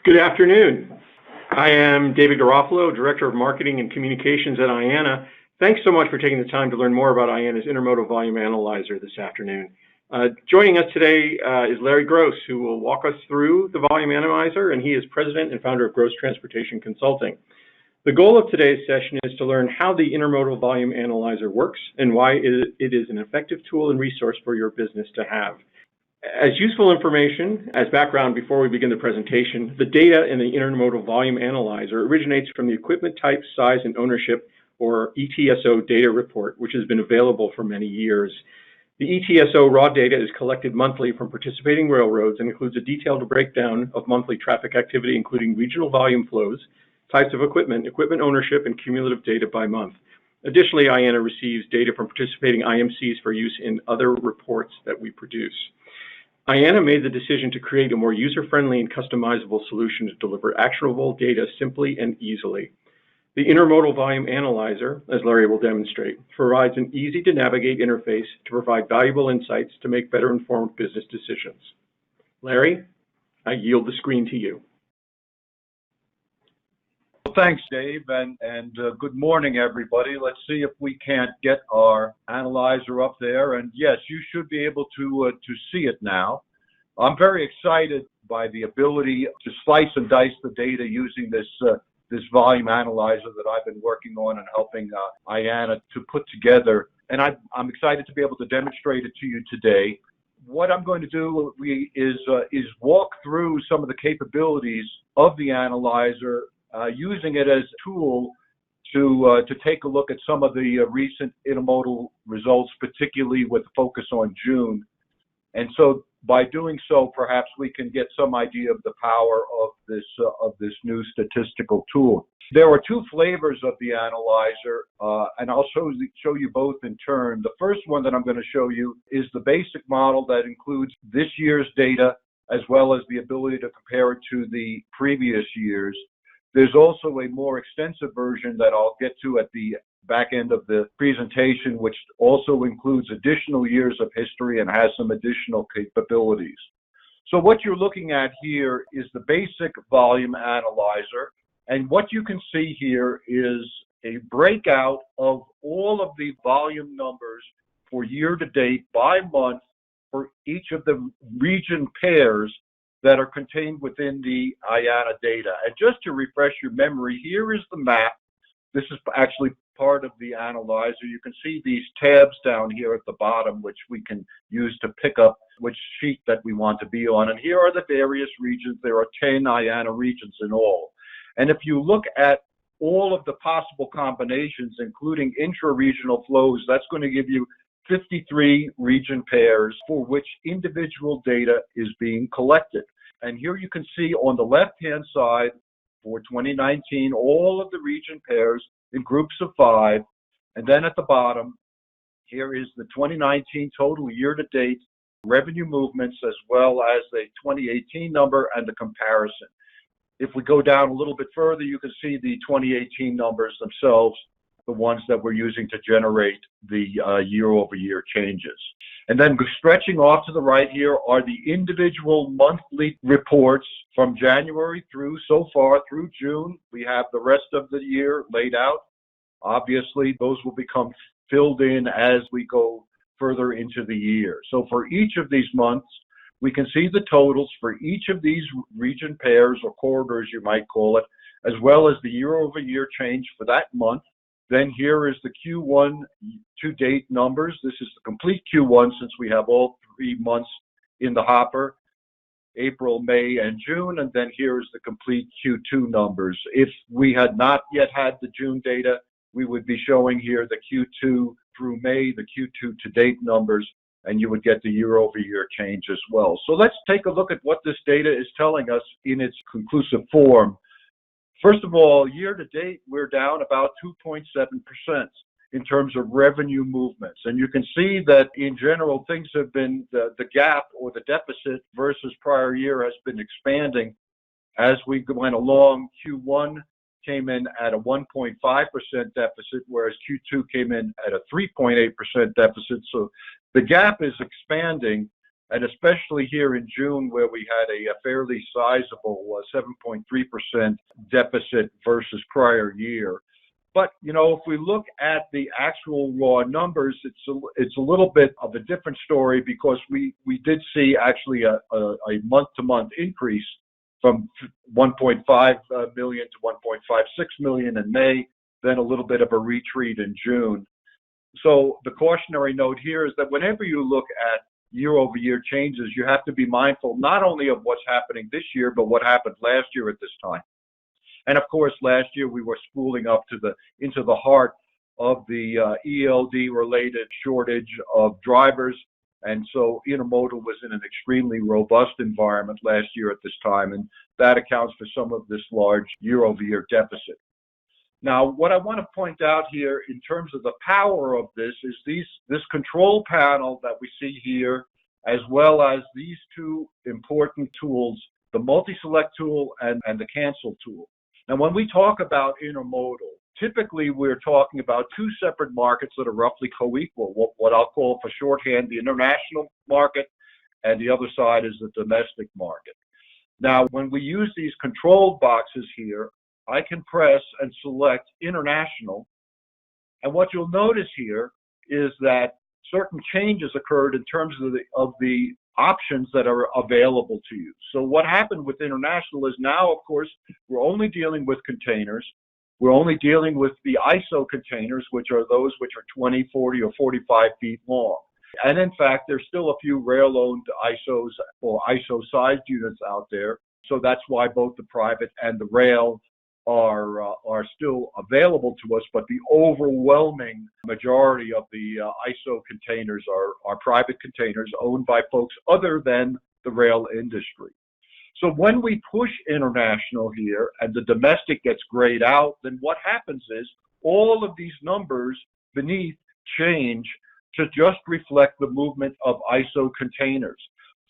Good afternoon. I am David Garofalo, Director of Marketing and Communications at IANA. Thanks so much for taking the time to learn more about IANA's Intermodal Volume Analyzer this afternoon. Joining us today is Larry Gross, who will walk us through the Volume Analyzer, and he is President and Founder of Gross Transportation Consulting. The goal of today's session is to learn how the Intermodal Volume Analyzer works and why it is an effective tool and resource for your business to have. As useful information, as background before we begin the presentation, the data in the Intermodal Volume Analyzer originates from the Equipment Type, Size, and Ownership, or ETSO data report, which has been available for many years. The ETSO raw data is collected monthly from participating railroads and includes a detailed breakdown of monthly traffic activity, including regional volume flows, types of equipment, equipment ownership, and cumulative data by month. Additionally, IANA receives data from participating IMCs for use in other reports that we produce. IANA made the decision to create a more user-friendly and customizable solution to deliver actionable data simply and easily. The Intermodal Volume Analyzer, as Larry will demonstrate, provides an easy-to-navigate interface to provide valuable insights to make better-informed business decisions. Larry, I yield the screen to you. Thanks, Dave, and good morning, everybody. Let's see if we can't get our analyzer up there. And yes, you should be able to see it now. I'm very excited by the ability to slice and dice the data using this volume analyzer that I've been working on and helping IANA to put together. And I'm excited to be able to demonstrate it to you today. What I'm going to do is walk through some of the capabilities of the analyzer, using it as a tool to take a look at some of the recent intermodal results, particularly with focus on June. And so by doing so, perhaps we can get some idea of the power of this new statistical tool. There are two flavors of the analyzer, and I'll show you both in turn. The first one that I'm going to show you is the basic model that includes this year's data, as well as the ability to compare it to the previous years. There's also a more extensive version that I'll get to at the back end of the presentation, which also includes additional years of history and has some additional capabilities. So what you're looking at here is the basic volume analyzer. And what you can see here is a breakout of all of the volume numbers for year to date by month for each of the region pairs that are contained within the IANA data. And just to refresh your memory, here is the map. This is actually part of the analyzer. You can see these tabs down here at the bottom, which we can use to pick up which sheet that we want to be on. And here are the various regions. There are 10 IANA regions in all. And if you look at all of the possible combinations, including intra-regional flows, that's going to give you 53 region pairs for which individual data is being collected. And here you can see on the left-hand side for 2019, all of the region pairs in groups of 5. And then at the bottom, here is the 2019 total year-to-date revenue movements, as well as the 2018 number and the comparison. If we go down a little bit further, you can see the 2018 numbers themselves, the ones that we're using to generate the year-over-year changes. And then stretching off to the right here are the individual monthly reports from January through so far through June. We have the rest of the year laid out. Obviously, those will become filled in as we go further into the year. So for each of these months, we can see the totals for each of these region pairs or corridors, you might call it, as well as the year-over-year change for that month. Then here is the Q1 to date numbers. This is the complete Q1 since we have all 3 months in the hopper, April, May, and June. And then here is the complete Q2 numbers. If we had not yet had the June data, we would be showing here the Q2 through May, the Q2 to date numbers, and you would get the year-over-year change as well. So let's take a look at what this data is telling us in its conclusive form. First of all, year-to-date, we're down about 2.7% in terms of revenue movements. And you can see that, in general, things have been, the gap or the deficit versus prior year has been expanding as we went along. Q1 came in at a 1.5% deficit, whereas Q2 came in at a 3.8% deficit. So the gap is expanding, and especially here in June where we had a fairly sizable 7.3% deficit versus prior year. But, you know, if we look at the actual raw numbers, it's a little bit of a different story because we did see actually a month-to-month increase from 1.5 million to 1.56 million in May, then a little bit of a retreat in June. So the cautionary note here is that whenever you look at year-over-year changes, you have to be mindful not only of what's happening this year, but what happened last year at this time. And of course, last year we were spooling up into the heart of the ELD-related shortage of drivers, and so intermodal was in an extremely robust environment last year at this time, and that accounts for some of this large year-over-year deficit. Now, what I want to point out here in terms of the power of this is this control panel that we see here, as well as these two important tools, the multi-select tool and the cancel tool. Now, when we talk about intermodal, typically we're talking about two separate markets that are roughly co-equal, what I'll call for shorthand the international market, and the other side is the domestic market. Now, when we use these control boxes here, I can press and select international, and what you'll notice here is that certain changes occurred in terms of the options that are available to you. So what happened with international is now, of course, we're only dealing with containers. We're only dealing with the ISO containers, which are those which are 20, 40, or 45 feet long. And in fact, there's still a few rail-owned ISOs or ISO-sized units out there. So that's why both the private and the rail are still available to us, but the overwhelming majority of the ISO containers are private containers owned by folks other than the rail industry. So when we push international here and the domestic gets grayed out, then what happens is all of these numbers beneath change to just reflect the movement of ISO containers.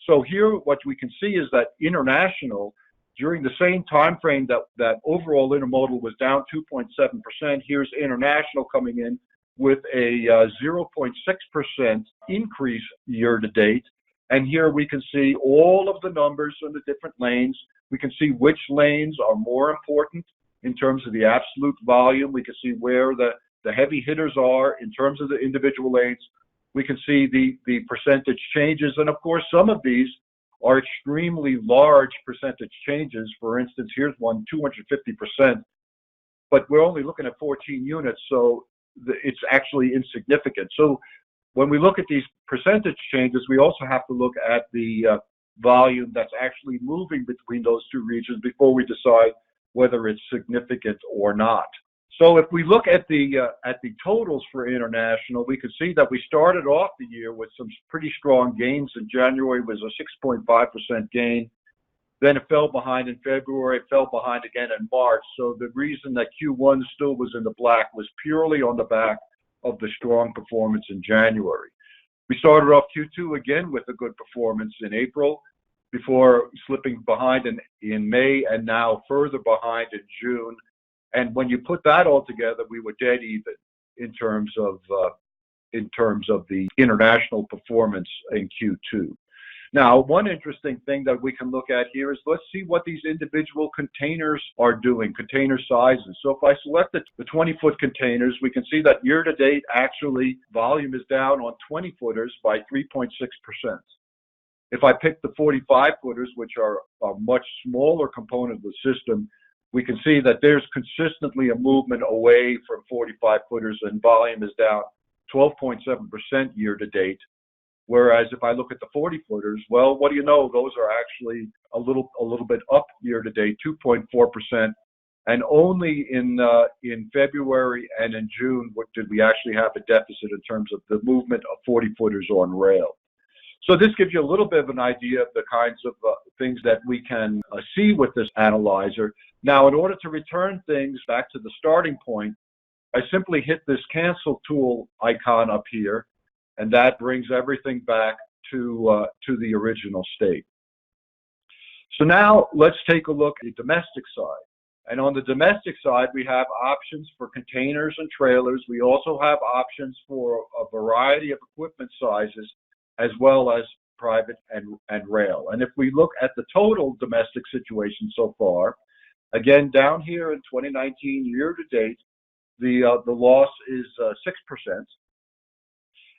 So here what we can see is that international, during the same time frame that overall intermodal was down 2.7%, here's international coming in with a 0.6% increase year to date. And here we can see all of the numbers on the different lanes. We can see which lanes are more important in terms of the absolute volume. We can see where the heavy hitters are in terms of the individual lanes. We can see the percentage changes. And of course, some of these are extremely large percentage changes. For instance, here's one, 250%, but we're only looking at 14 units, so it's actually insignificant. So when we look at these percentage changes, we also have to look at the volume that's actually moving between those two regions before we decide whether it's significant or not. So if we look at the totals for international, we can see that we started off the year with some pretty strong gains. In January was a 6.5% gain. Then it fell behind in February, it fell behind again in March. So the reason that Q1 still was in the black was purely on the back of the strong performance in January. We started off Q2 again with a good performance in April before slipping behind in May and now further behind in June. And when you put that all together, we were dead even in terms of the international performance in Q2. Now, one interesting thing that we can look at here is let's see what these individual containers are doing, container sizes. So if I select the 20-foot containers, we can see that year-to-date, actually, volume is down on 20-footers by 3.6%. If I pick the 45-footers, which are a much smaller component of the system, we can see that there's consistently a movement away from 45-footers, and volume is down 12.7% year-to-date. Whereas if I look at the 40-footers, well, what do you know? Those are actually a little bit up year-to-date, 2.4%. And only in February and in June did we actually have a deficit in terms of the movement of 40-footers on rail. So this gives you a little bit of an idea of the kinds of things that we can see with this analyzer. Now, in order to return things back to the starting point, I simply hit this cancel tool icon up here, and that brings everything back to the original state. So now let's take a look at the domestic side. And on the domestic side, we have options for containers and trailers. We also have options for a variety of equipment sizes, as well as private, and rail. And if we look at the total domestic situation so far, again, down here in 2019, year to date, the loss is 6%.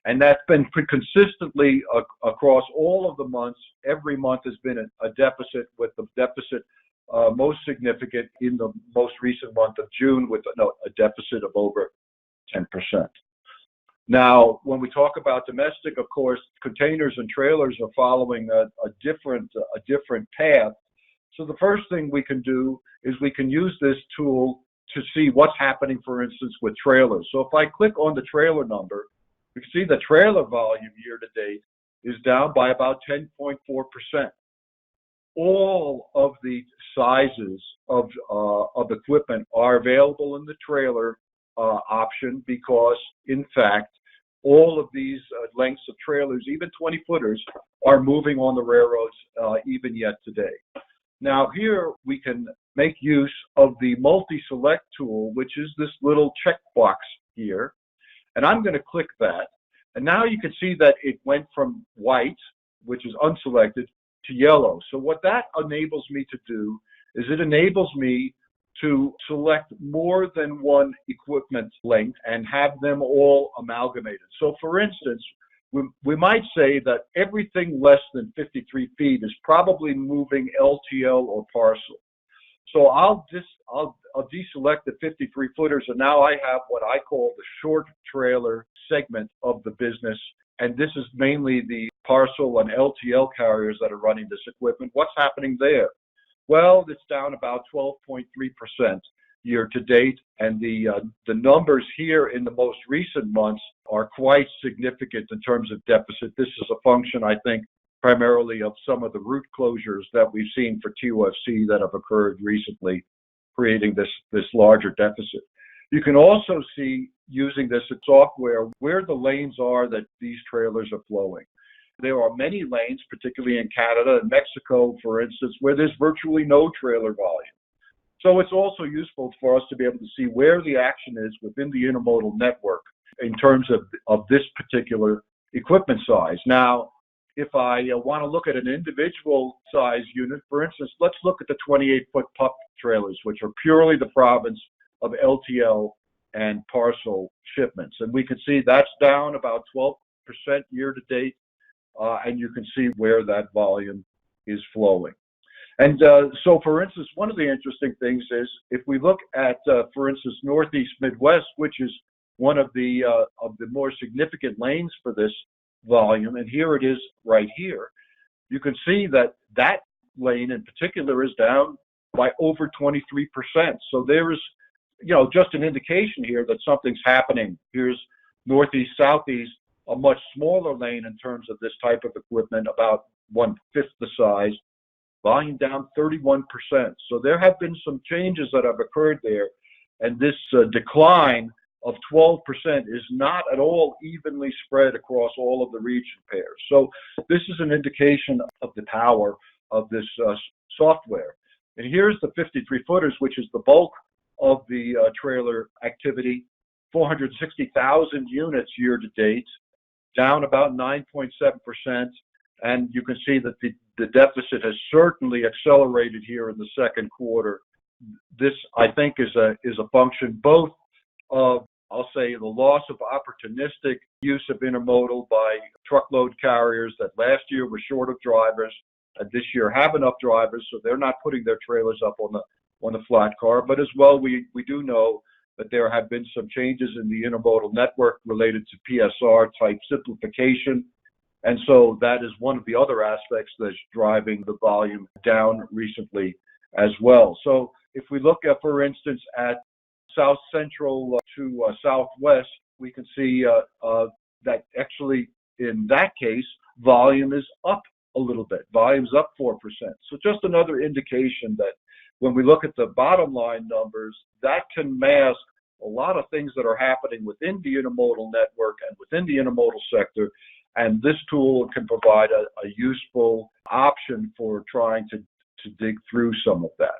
And that's been consistently across all of the months. Every month has been a deficit, with the deficit most significant in the most recent month of June, with a deficit of over 10%. Now, when we talk about domestic, of course, containers and trailers are following a different path. So the first thing we can do is we can use this tool to see what's happening, for instance, with trailers. So if I click on the trailer number, we can see the trailer volume year to date is down by about 10.4%. All of the sizes of equipment are available in the trailer option, because, in fact, all of these lengths of trailers, even 20-footers, are moving on the railroads even yet today. Now, here we can make use of the multi-select tool, which is this little checkbox here. And I'm going to click that. And now you can see that it went from white, which is unselected, to yellow. So what that enables me to do is it enables me to select more than one equipment length and have them all amalgamated. So for instance, we might say that everything less than 53 feet is probably moving LTL or parcel. So I'll deselect the 53 footers, and now I have what I call the short trailer segment of the business. And this is mainly the parcel and LTL carriers that are running this equipment. What's happening there? Well, it's down about 12.3% year to date, and the numbers here in the most recent months are quite significant in terms of deficit. This is a function, I think, primarily of some of the route closures that we've seen for TOFC that have occurred recently, creating this larger deficit. You can also see, using this software, where the lanes are that these trailers are flowing. There are many lanes, particularly in Canada and Mexico, for instance, where there's virtually no trailer volume. So it's also useful for us to be able to see where the action is within the intermodal network in terms of this particular equipment size. Now, if I want to look at an individual size unit, for instance, let's look at the 28-foot pup trailers, which are purely the province of LTL and parcel shipments. And we can see that's down about 12% year to date, and you can see where that volume is flowing. And so, for instance, one of the interesting things is if we look at, for instance, Northeast Midwest, which is one of the more significant lanes for this volume, and here it is right here, you can see that that lane in particular is down by over 23%. So there is, just an indication here that something's happening. Here's Northeast Southeast, a much smaller lane in terms of this type of equipment, about 1/5 the size, volume down 31%. So there have been some changes that have occurred there, and this decline of 12% is not at all evenly spread across all of the region pairs. So this is an indication of the power of this software. And here's the 53 footers, which is the bulk of the trailer activity, 460,000 units year to date, down about 9.7%. And you can see that the deficit has certainly accelerated here in the second quarter. This, I think, is a function both of, I'll say, the loss of opportunistic use of intermodal by truckload carriers that last year were short of drivers and this year have enough drivers, so they're not putting their trailers up on the flat car. But as well, we do know that there have been some changes in the intermodal network related to PSR type simplification. And so that is one of the other aspects that's driving the volume down recently as well. So if we look at, for instance, at South Central to Southwest, we can see that actually in that case, volume is up a little bit. Volume's up 4%. So just another indication that when we look at the bottom line numbers, that can mask a lot of things that are happening within the intermodal network and within the intermodal sector. And this tool can provide a useful option for trying to dig through some of that.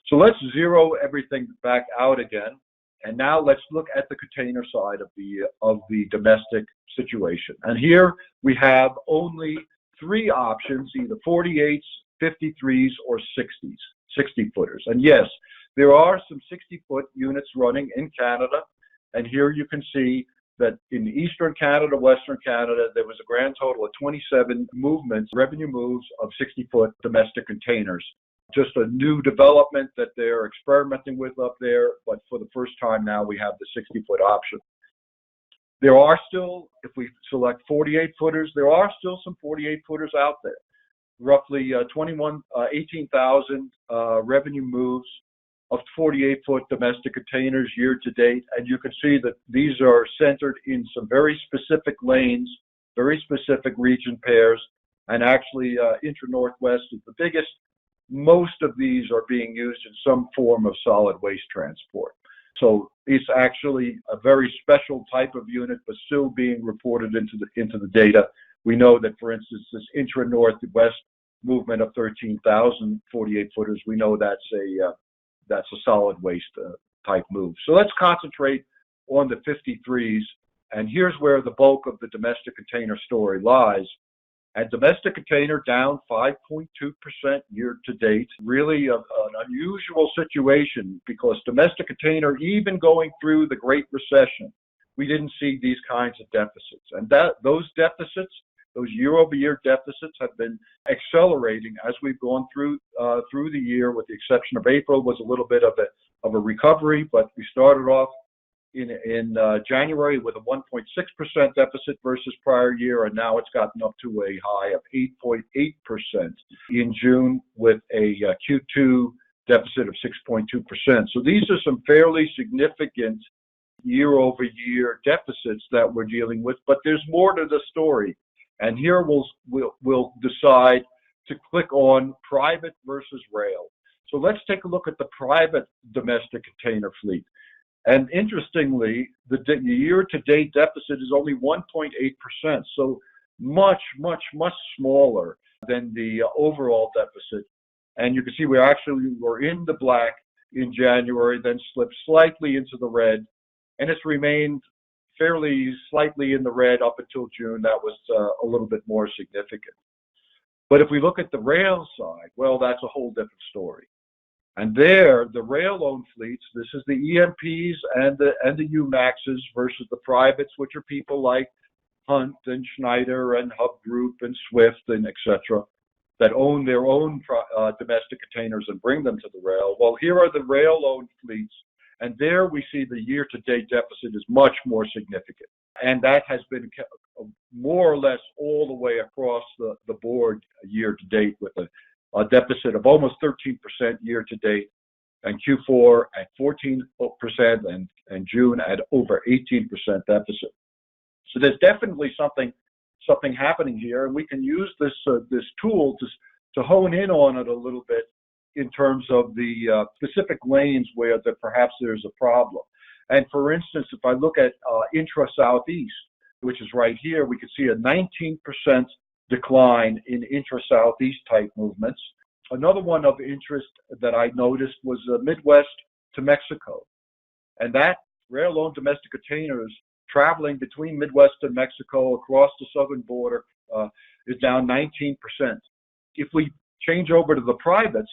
So let's zero everything back out again. And now let's look at the container side of the domestic situation. And here we have only three options, either 48s, 53s, or 60s, 60-footers. And yes, there are some 60-foot units running in Canada, and here you can see that in Eastern Canada, Western Canada, there was a grand total of 27 movements, revenue moves of 60-foot domestic containers. Just a new development that they're experimenting with up there, but for the first time now we have the 60-foot option. There are still, if we select 48-footers, there are still some 48-footers out there. Roughly 18,000 revenue moves of 48-foot domestic containers year to date, and you can see that these are centered in some very specific lanes, very specific region pairs, and actually Intra-Northwest is the biggest. Most of these are being used in some form of solid waste transport. So it's actually a very special type of unit, but still being reported into the data. We know that, for instance, this Intra-Northwest movement of 13,000 48-footers, we know that's a solid waste type move. So let's concentrate on the 53s, and here's where the bulk of the domestic container story lies. And domestic container down 5.2% year to date. Really an unusual situation, because domestic container, even going through the Great Recession, we didn't see these kinds of deficits. And those deficits, those year-over-year deficits, have been accelerating as we've gone through the year, with the exception of April was a little bit of a recovery, but we started off in January with a 1.6% deficit versus prior year, and now it's gotten up to a high of 8.8% in June with a Q2 deficit of 6.2%. So these are some fairly significant year-over-year deficits that we're dealing with, but there's more to the story. And here we'll decide to click on private versus rail. So let's take a look at the private domestic container fleet. And interestingly, the year-to-date deficit is only 1.8%, so much, much, much smaller than the overall deficit. And you can see we actually were in the black in January, then slipped slightly into the red, and it's remained fairly slightly in the red up until June. That was a little bit more significant. But if we look at the rail side, well, that's a whole different story. And there, the rail-owned fleets, this is the EMPs and the UMAXs versus the privates, which are people like Hunt and Schneider and Hub Group and Swift and et cetera, that own their own domestic containers and bring them to the rail. Well, here are the rail-owned fleets, and there we see the year-to-date deficit is much more significant. And that has been more or less all the way across the board year-to-date, with a deficit of almost 13% year-to-date, and Q4 at 14% and June at over 18% deficit. So there's definitely something happening here, and we can use this tool to hone in on it a little bit in terms of the specific lanes where perhaps there's a problem. And for instance, if I look at intra-southeast, which is right here, we can see a 19% decline in intra-southeast type movements. Another one of interest that I noticed was Midwest to Mexico. And that rail-owned domestic containers traveling between Midwest and Mexico across the southern border is down 19%. If we change over to the privates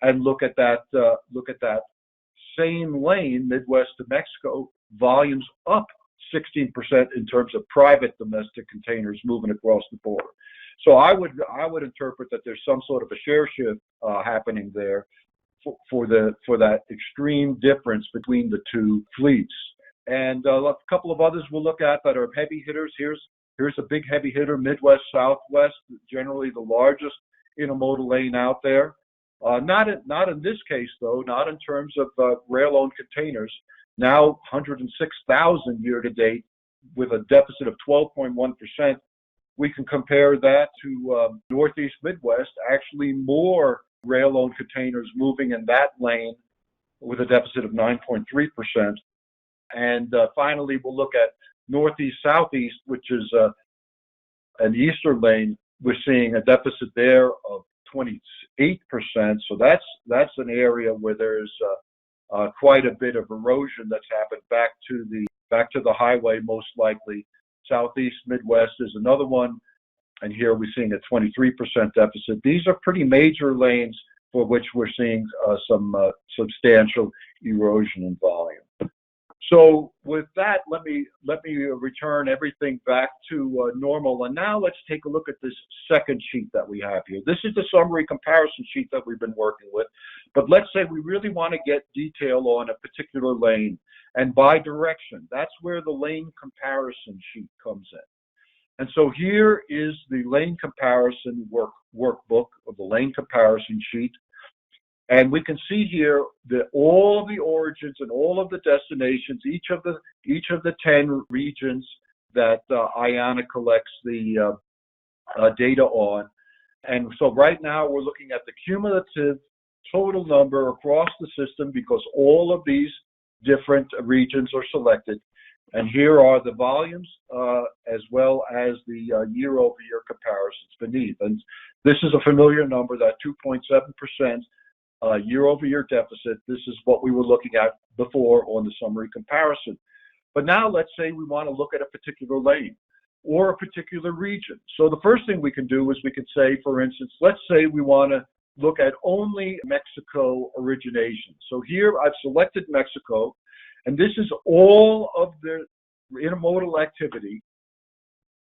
and look at that same lane, Midwest to Mexico, volumes up 16% in terms of private domestic containers moving across the border. So I would interpret that there's some sort of a share shift happening there for that extreme difference between the two fleets. And a couple of others we'll look at that are heavy hitters. Here's a big heavy hitter, Midwest Southwest, generally the largest intermodal lane out there. Not in this case though, not in terms of rail-owned containers. Now 106,000 year-to-date with a deficit of 12.1%. We can compare that to Northeast Midwest, actually more rail-owned containers moving in that lane with a deficit of 9.3%. And finally, we'll look at Northeast Southeast, which is an eastern lane. We're seeing a deficit there of 28%. So that's an area where there's quite a bit of erosion that's happened back to the highway, most likely. Southeast Midwest is another one. and here we're seeing a 23% deficit. These are pretty major lanes for which we're seeing some substantial erosion in volume. So with that, let me return everything back to normal. And now let's take a look at this second sheet that we have here. This is the summary comparison sheet that we've been working with. But let's say we really want to get detail on a particular lane. And by direction, that's where the lane comparison sheet comes in. And so here is the lane comparison workbook, or the lane comparison sheet. And we can see here that all of the origins and all of the destinations, each of the 10 regions that IANA collects the data on. And so right now we're looking at the cumulative total number across the system because all of these different regions are selected. And here are the volumes as well as the year-over-year comparisons beneath. And this is a familiar number, that 2.7%. Year-over-year deficit. This is what we were looking at before on the summary comparison. But now let's say we want to look at a particular lane or a particular region. So the first thing we can do is we can say, for instance, let's say we want to look at only Mexico origination. So here I've selected Mexico, and this is all of the intermodal activity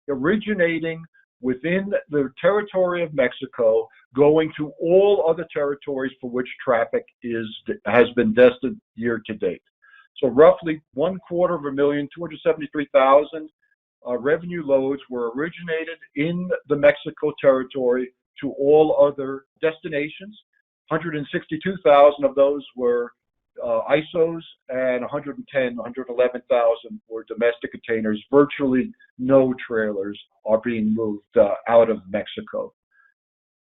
originating within the territory of Mexico, going to all other territories for which traffic has been destined year to date. So roughly 273,000 revenue loads were originated in the Mexico territory to all other destinations. 162,000 of those were ISOs, and 111,000 were domestic containers. Virtually no trailers are being moved out of Mexico.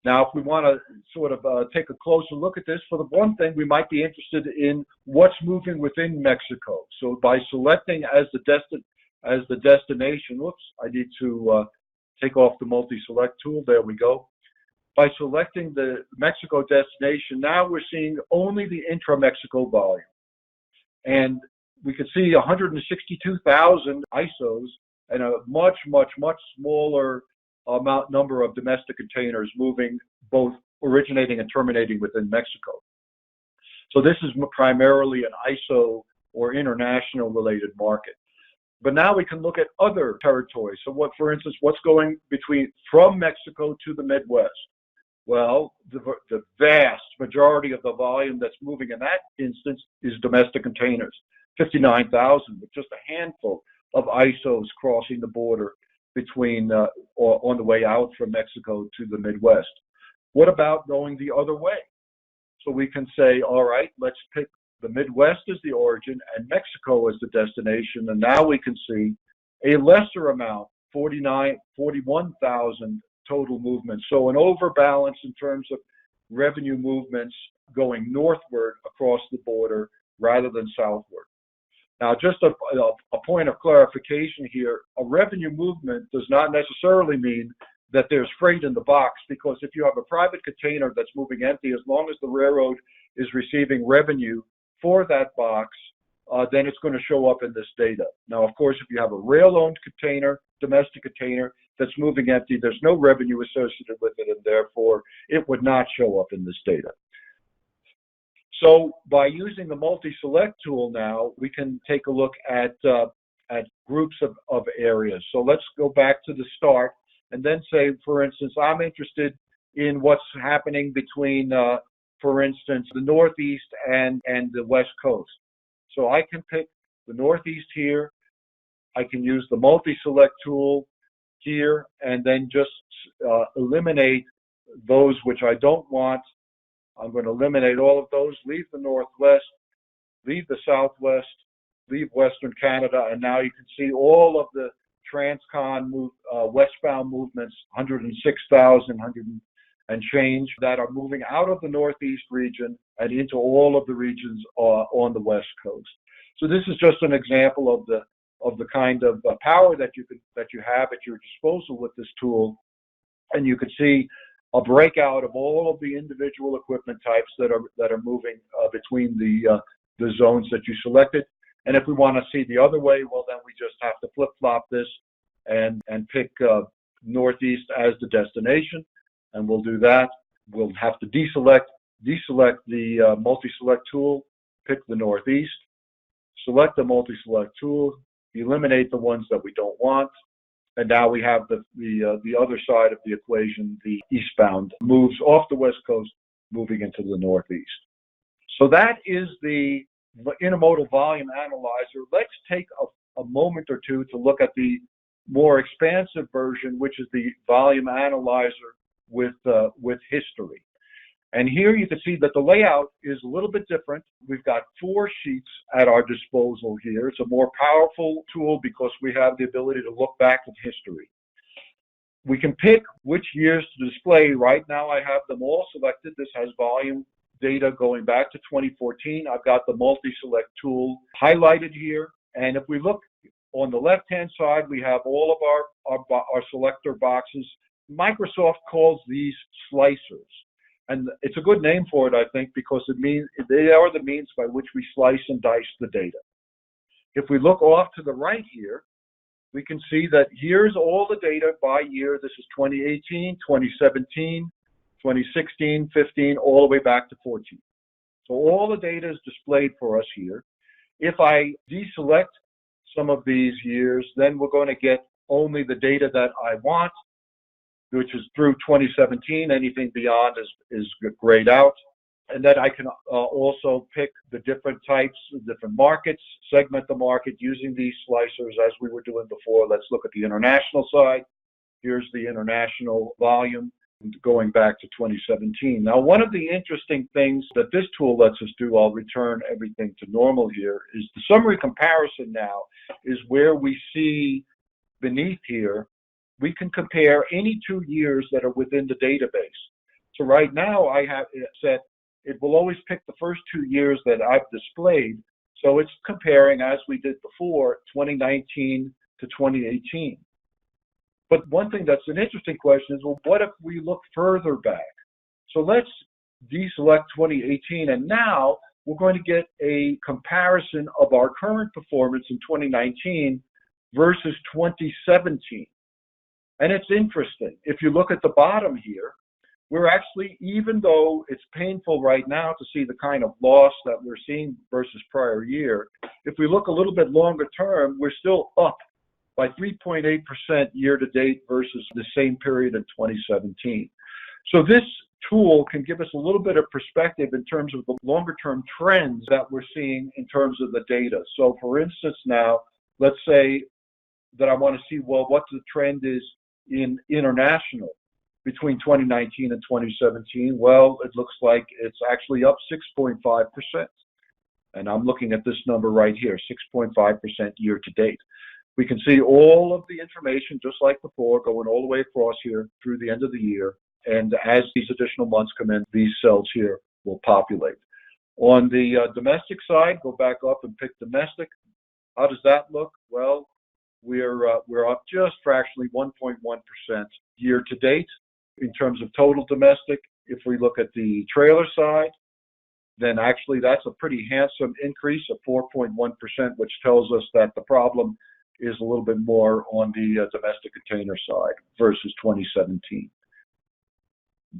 Now, if we want to sort of take a closer look at this, for the one thing, we might be interested in what's moving within Mexico. So by selecting as the destination, whoops, I need to take off the multi-select tool. There we go. By selecting the Mexico destination, now we're seeing only the intra-Mexico volume. And we can see 162,000 ISOs and a much, much, much smaller number of domestic containers moving, both originating and terminating within Mexico. So this is primarily an ISO or international related market. But now we can look at other territories. So what, for instance, what's going from Mexico to the Midwest? Well, the vast majority of the volume that's moving in that instance is domestic containers, 59,000, with just a handful of ISOs crossing the border between or on the way out from Mexico to the Midwest. What about going the other way? So we can say, all right, let's pick the Midwest as the origin and Mexico as the destination, and now we can see a lesser amount, 41,000 total movements. So an overbalance in terms of revenue movements going northward across the border rather than southward. Now, just a point of clarification here, a revenue movement does not necessarily mean that there's freight in the box, because if you have a private container that's moving empty, as long as the railroad is receiving revenue for that box, then it's going to show up in this data. Now, of course, if you have a rail-owned container, domestic container, that's moving empty, there's no revenue associated with it, and therefore it would not show up in this data. So by using the multi-select tool now, we can take a look at groups of areas. So let's go back to the start and then say, for instance, I'm interested in what's happening between, for instance, the Northeast and the West Coast. So I can pick the Northeast here. I can use the multi-select tool here and then just eliminate those which I don't want. I'm going to eliminate all of those, leave the Northwest, leave the Southwest, leave Western Canada, and now you can see all of the transcon westbound movements, 106,000 and change, that are moving out of the Northeast region and into all of the regions on the West Coast. So this is just an example of the kind of power that you have at your disposal with this tool, and you can see a breakout of all of the individual equipment types that are moving between the zones that you selected. And if we want to see the other way, well, then we just have to flip-flop this and pick Northeast as the destination, and we'll do that. We'll have to deselect the multi-select tool, pick the Northeast, select the multi-select tool, eliminate the ones that we don't want, and now we have the other side of the equation, the eastbound, moves off the West Coast, moving into the Northeast. So that is the Intermodal Volume Analyzer. Let's take a moment or two to look at the more expansive version, which is the Volume Analyzer with history. And here you can see that the layout is a little bit different. We've got 4 sheets at our disposal here. It's a more powerful tool because we have the ability to look back at history. We can pick which years to display. Right now I have them all selected. This has volume data going back to 2014. I've got the multi-select tool highlighted here. And if we look on the left-hand side, we have all of our selector boxes. Microsoft calls these slicers. And it's a good name for it, I think, because it means they are the means by which we slice and dice the data. If we look off to the right here, we can see that here's all the data by year. This is 2018, 2017, 2016, 15, all the way back to 14. So all the data is displayed for us here. If I deselect some of these years, then we're going to get only the data that I want, which is through 2017. Anything beyond is grayed out. And then I can also pick the different types, the different markets, segment the market using these slicers as we were doing before. Let's look at the international side. Here's the international volume going back to 2017. Now, one of the interesting things that this tool lets us do, I'll return everything to normal here, is the summary comparison now is where we see beneath here, we can compare any 2 years that are within the database. So right now I have it set, it will always pick the first 2 years that I've displayed. So it's comparing, as we did before, 2019 to 2018. But one thing that's an interesting question is, well, what if we look further back? So let's deselect 2018, and now we're going to get a comparison of our current performance in 2019 versus 2017. And it's interesting. If you look at the bottom here, we're actually, even though it's painful right now to see the kind of loss that we're seeing versus prior year, if we look a little bit longer term, we're still up by 3.8% year to date versus the same period in 2017. So this tool can give us a little bit of perspective in terms of the longer term trends that we're seeing in terms of the data. So for instance now, let's say that I want to see, well, what the trend is in international between 2019 and 2017. Well, it looks like it's actually up 6.5%. And I'm looking at this number right here, 6.5% year to date. We can see all of the information, just like before, going all the way across here through the end of the year. And as these additional months come in, these cells here will populate. On the domestic side, go back up and pick domestic. How does that look? Well, we're up just fractionally 1.1% year to date in terms of total domestic. If we look at the trailer side, then actually that's a pretty handsome increase of 4.1%, which tells us that the problem is a little bit more on the domestic container side versus 2017.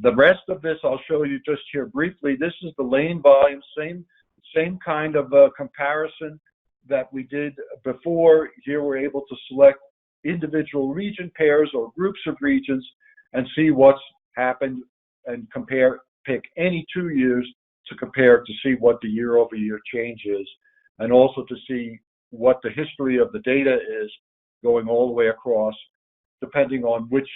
The rest of this I'll show you just here briefly. This is the lane volume, same kind of comparison that we did before. Here we're able to select individual region pairs or groups of regions and see what's happened and pick any 2 years to compare to see what the year-over-year change is, and also to see what the history of the data is going all the way across, depending on which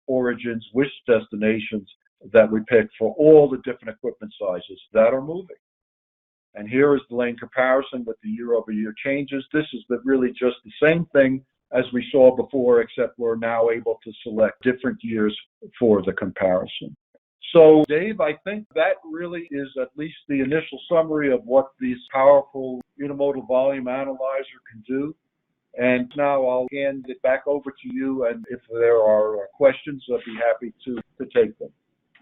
origins, which destinations that we pick for all the different equipment sizes that are moving. And here is the lane comparison with the year-over-year changes. This is really just the same thing as we saw before, except we're now able to select different years for the comparison. So, Dave, I think that really is at least the initial summary of what this powerful Intermodal Volume Analyzer can do. And now I'll hand it back over to you, and if there are questions, I'd be happy to take them.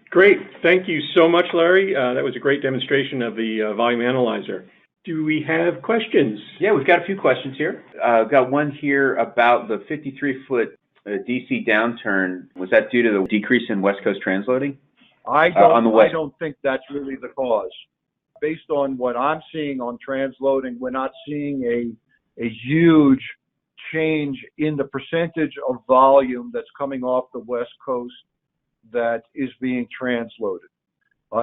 Great. Thank you so much, Larry. That was a great demonstration of the Volume Analyzer. Do we have questions? Yeah, we've got a few questions here. I've got one here about the 53-foot DC downturn, was that due to the decrease in West Coast transloading? I On the West. I don't think that's really the cause. Based on what I'm seeing on transloading, we're not seeing a huge change in the percentage of volume that's coming off the West Coast that is being transloaded.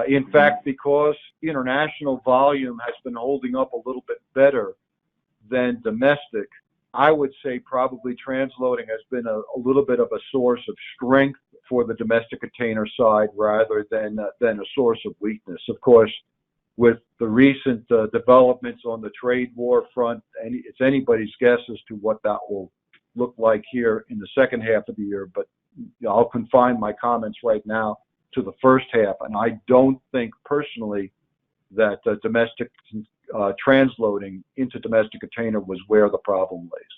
In fact, because international volume has been holding up a little bit better than domestic, I would say probably transloading has been a little bit of a source of strength for the domestic container side rather than a source of weakness. Of course, with the recent developments on the trade war front, it's anybody's guess as to what that will look like here in the second half of the year, but I'll confine my comments right now to the first half, and I don't think personally that domestic transloading into domestic container was where the problem lays.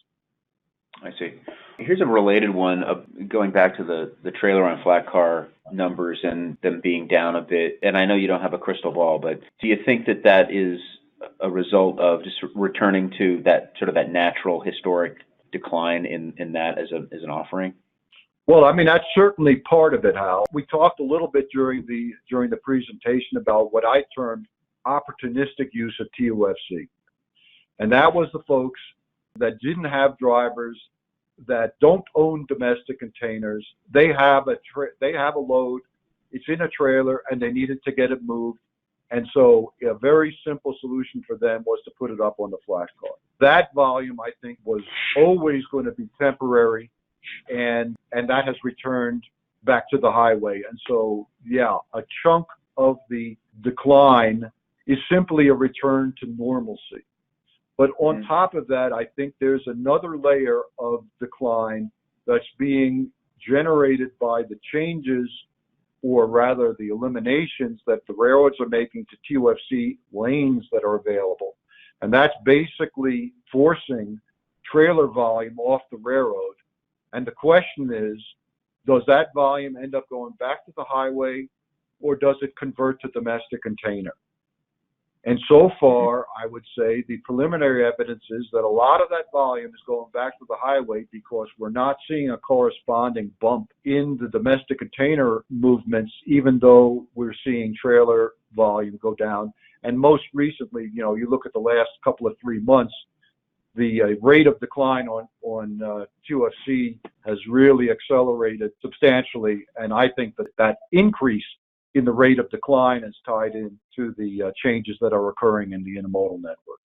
I see. Here's a related one, going back to the trailer on flat car numbers and them being down a bit. And I know you don't have a crystal ball, but do you think that that is a result of just returning to that sort of that natural historic decline in that as an offering? Well, I mean, that's certainly part of it, Hal. We talked a little bit during the presentation about what I termed opportunistic use of TOFC. And that was the folks that didn't have drivers, that don't own domestic containers. They have a load, it's in a trailer, and they needed to get it moved. And so a very simple solution for them was to put it up on the flat car. That volume, I think, was always going to be temporary, and that has returned back to the highway. And so, yeah, a chunk of the decline is simply a return to normalcy. But on top of that, I think there's another layer of decline that's being generated by the changes, or rather the eliminations that the railroads are making to TOFC lanes that are available. And that's basically forcing trailer volume off the railroad. And the question is, does that volume end up going back to the highway, or does it convert to domestic container? And so far, I would say the preliminary evidence is that a lot of that volume is going back to the highway because we're not seeing a corresponding bump in the domestic container movements, even though we're seeing trailer volume go down. And most recently, you look at the last couple of 3 months, the rate of decline on QFC has really accelerated substantially. And I think that increase in the rate of decline is tied into the changes that are occurring in the intermodal network.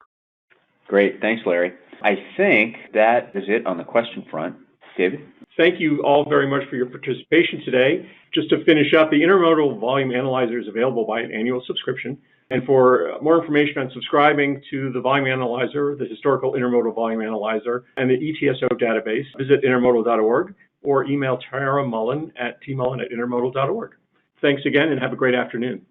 Great. Thanks, Larry. I think that is it on the question front. David? Thank you all very much for your participation today. Just to finish up, the Intermodal Volume Analyzer is available by an annual subscription. And for more information on subscribing to the Volume Analyzer, the Historical Intermodal Volume Analyzer, and the ETSO database, visit intermodal.org or email Tara Mullen at tmullen@intermodal.org. Thanks again and have a great afternoon.